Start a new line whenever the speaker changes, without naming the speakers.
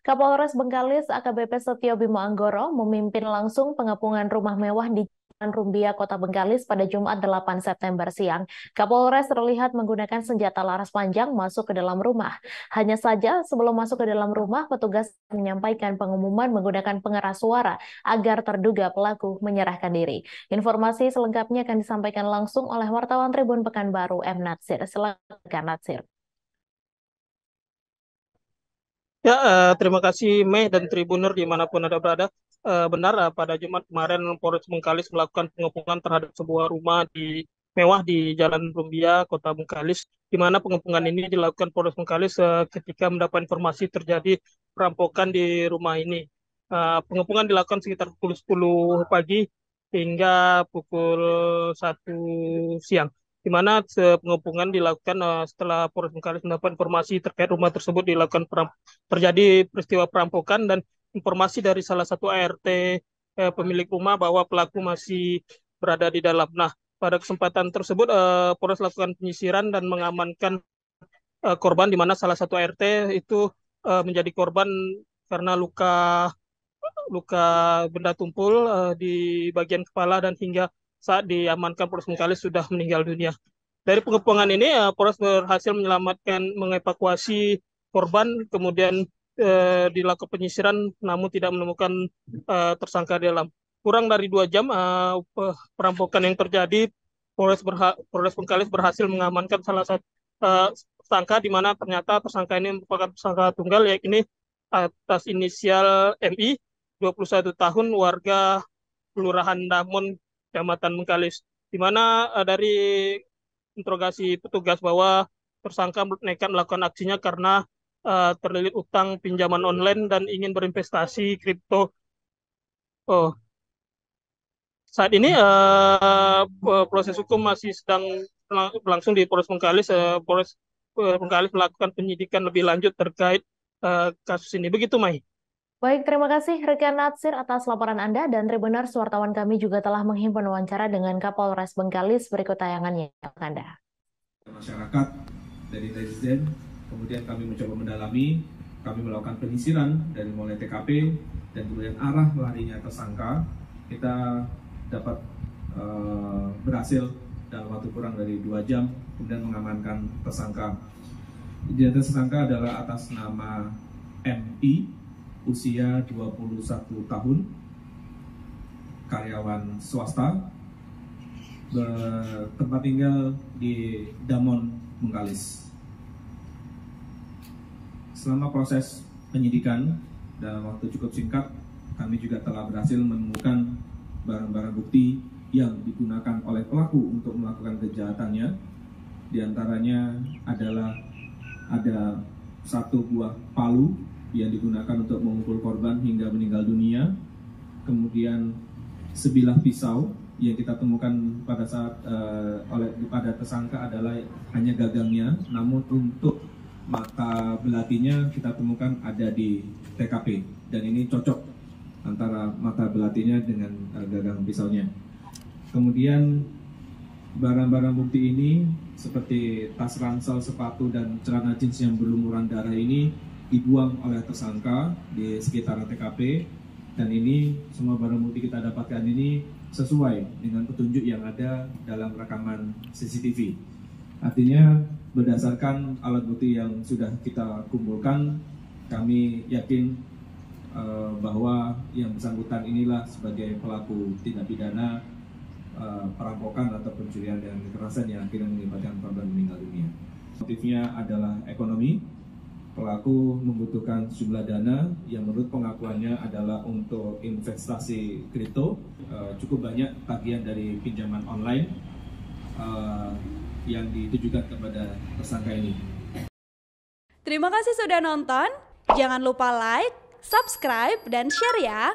Kapolres Bengkalis AKBP Setio Bimo Anggoro memimpin langsung pengepungan rumah mewah di Jalan Rumbia, Kota Bengkalis pada Jumat 8 September siang. Kapolres terlihat menggunakan senjata laras panjang masuk ke dalam rumah. Hanya saja sebelum masuk ke dalam rumah, petugas menyampaikan pengumuman menggunakan pengeras suara agar terduga pelaku menyerahkan diri. Informasi selengkapnya akan disampaikan langsung oleh wartawan Tribun Pekanbaru M. Natsir. Silakan Natsir.
Ya, terima kasih Mei dan Tribuner dimanapun Anda berada. Benar, pada Jumat kemarin Polres Bengkalis melakukan pengepungan terhadap sebuah rumah mewah di Jalan Rumbia, Kota Bengkalis, di mana pengepungan ini dilakukan Polres Bengkalis ketika mendapat informasi terjadi perampokan di rumah ini. Pengepungan dilakukan sekitar pukul 10 pagi hingga pukul 1 siang, di mana pengepungan dilakukan setelah Polres Bengkalis mendapat informasi terkait rumah tersebut terjadi peristiwa perampokan dan informasi dari salah satu ART pemilik rumah bahwa pelaku masih berada di dalam. Nah, pada kesempatan tersebut Polres lakukan penyisiran dan mengamankan korban, di mana salah satu ART itu menjadi korban karena luka luka benda tumpul di bagian kepala dan hingga saat diamankan Polres Bengkalis sudah meninggal dunia. Dari pengepungan ini, Polres berhasil mengevakuasi korban, kemudian dilakukan penyisiran, namun tidak menemukan tersangka di dalam. Kurang dari 2 jam perampokan yang terjadi, Polres Bengkalis berhasil mengamankan salah satu tersangka, di mana ternyata tersangka ini merupakan tersangka tunggal, yakni atas inisial MI, 21 tahun, warga Kelurahan Damon, Kecamatan Bengkalis, di mana dari interogasi petugas bahwa tersangka nekat melakukan aksinya karena terlilit utang pinjaman online dan ingin berinvestasi kripto. Oh, saat ini proses hukum masih sedang berlangsung di Polres Bengkalis. Polres Bengkalis melakukan penyidikan lebih lanjut terkait kasus ini. Begitu, Mai.
Baik, terima kasih rekan Natsir atas laporan Anda dan Tribuners, wartawan kami juga telah menghimpun wawancara dengan Kapolres Bengkalis. Berikut tayangannya untuk Anda.
Masyarakat dari netizen, kemudian kami mencoba mendalami, kami melakukan penyisiran dari mulai TKP dan kemudian arah larinya tersangka. Kita dapat berhasil dalam waktu kurang dari 2 jam kemudian mengamankan tersangka. Identitas tersangka adalah atas nama MI, usia 21 tahun, karyawan swasta, bertempat tinggal di Damon, Bengkalis. Selama proses penyidikan dalam waktu cukup singkat, kami juga telah berhasil menemukan barang-barang bukti yang digunakan oleh pelaku untuk melakukan kejahatannya. Di antaranya adalah ada 1 buah palu yang digunakan untuk memukul korban hingga meninggal dunia, kemudian sebilah pisau yang kita temukan pada saat pada tersangka adalah hanya gagangnya, namun untuk mata belatinya kita temukan ada di TKP, dan ini cocok antara mata belatinya dengan gagang pisaunya. Kemudian barang-barang bukti ini seperti tas ransel, sepatu, dan celana jeans yang berlumuran darah ini dibuang oleh tersangka di sekitar TKP, dan ini semua barang bukti kita dapatkan ini sesuai dengan petunjuk yang ada dalam rekaman CCTV. Artinya berdasarkan alat bukti yang sudah kita kumpulkan, kami yakin bahwa yang bersangkutan inilah sebagai pelaku tindak pidana perampokan atau pencurian dengan kekerasan yang akhirnya mengakibatkan korban meninggal dunia. Motifnya adalah ekonomi. Pelaku membutuhkan sejumlah dana yang menurut pengakuannya adalah untuk investasi kripto. Cukup banyak tagihan dari pinjaman online yang ditujukan kepada tersangka ini.
Terima kasih sudah nonton. Jangan lupa like, subscribe, dan share ya.